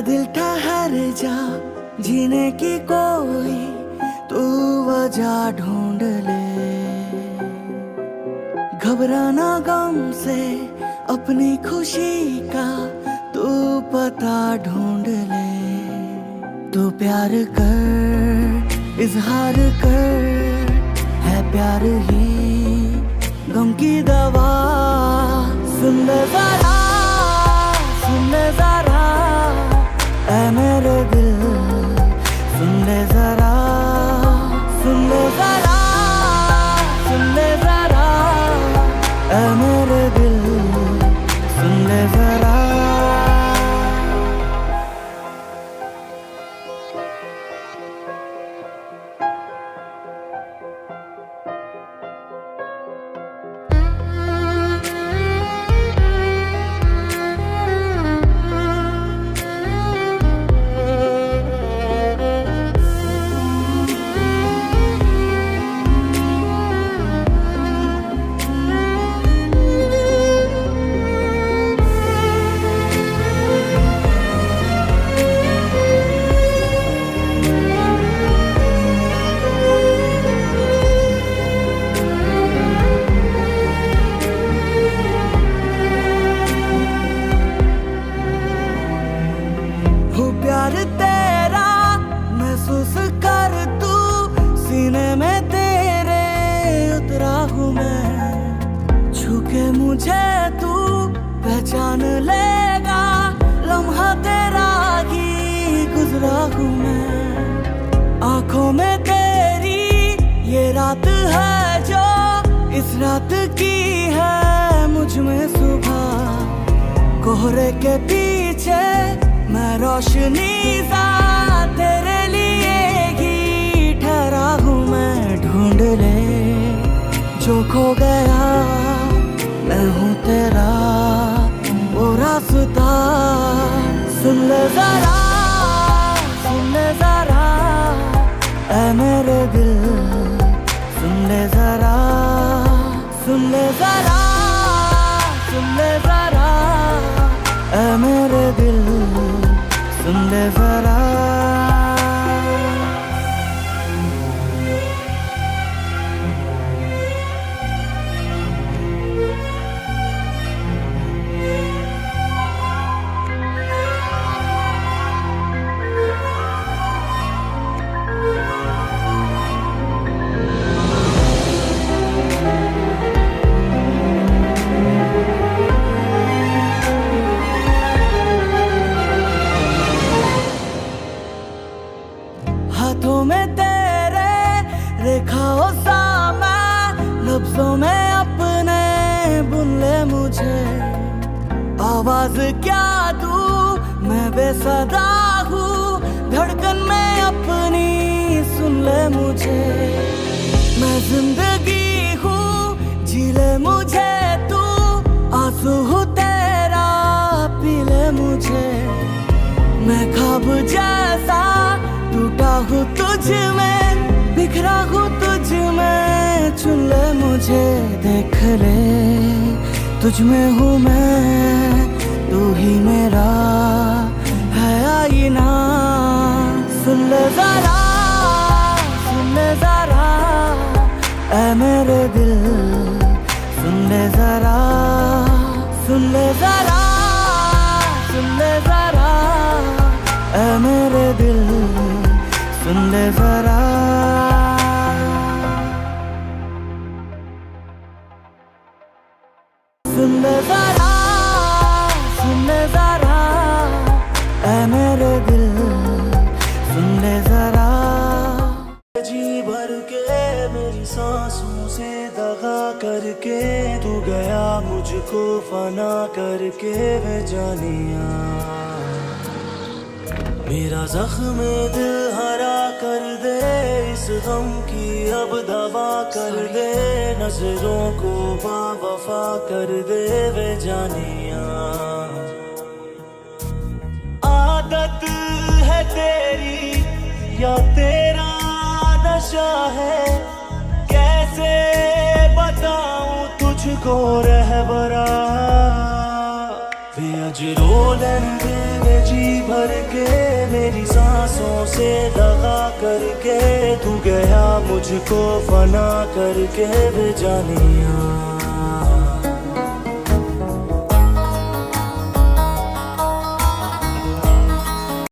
दिल ठहर जा, जीने की कोई तू वजह ढूंढ ले। घबराना गम से अपनी खुशी का तू पता ढूंढ ले। तू प्यार कर, इजहार कर, है प्यार ही गम की दवा। सुन ले जरा, सुन ले जरा, ऐ मेरे दिल, सुन ले जरा, सुन ले जरा, सुन ले जरा, ऐ मेरे दिल, सुन ले जरा। प्यार तेरा महसूस कर तू, सीने में तेरे उतरा हूँ मैं। छू के मुझे तू पहचान लेगा, लम्हा तेरा ही गुजरा हूँ मैं। आंखों में तेरी ये रात है जो इस रात की है मुझ में सुबह। कोहरे के पीछे मैं रोशनी सा तेरे लिए ही ठहरा हूँ मैं। ढूंढ ले जो खो गया, मैं हूँ तेरा वो रास्ता। सुन ले जरा, सुन ले जरा, ऐ मेरे दिल, सुन ले जरा, सुन ले जरा, सुन ले जरा, ऐ मेरे दिल, सुन ले जरा। हाथों में तेरे रेखाओं सा मैं, लफ्जों में अपने बुन ले मुझे। आवाज क्या दूं मैं बेसदा हूँ, धड़कन में अपनी सुन ले मुझे। मैं जिंदगी हूँ, जी ले मुझे तू, आंसू हूँ तेरा पी ले मुझे। मैं ख्वाब जैसा टूटा हूँ तुझ में, बिखरा हूँ तुझ में, चुन ले मुझे। देख ले तुझ में हूँ मैं, तू ही मेरा है आईना। सुन ले जरा, सुन ले जरा, ऐ मेरे दिल, सुन ले जरा, सुन ले जरा, सुन ले जरा, ऐ मेरे दिल, सुन ले जरा। सुन ले जरा, सुन ले जरा, ऐ मेरे दिल, सुन ले जरा। जी भर के मेरी सांसों से दगा करके तू गया मुझको फना करके वे जानिया। मेरा जख्म दिल हरा कर दे, इस गम की अब दवा कर दे। नजरों को बावफा कर दे वे जानिया। आदत है तेरी या तेरा नशा है, कैसे बताऊं तुझको रहबरा। वे अजरोलन जी भर के मेरी सांसों से दगा करके तू गया मुझको फना करके वे जानिया।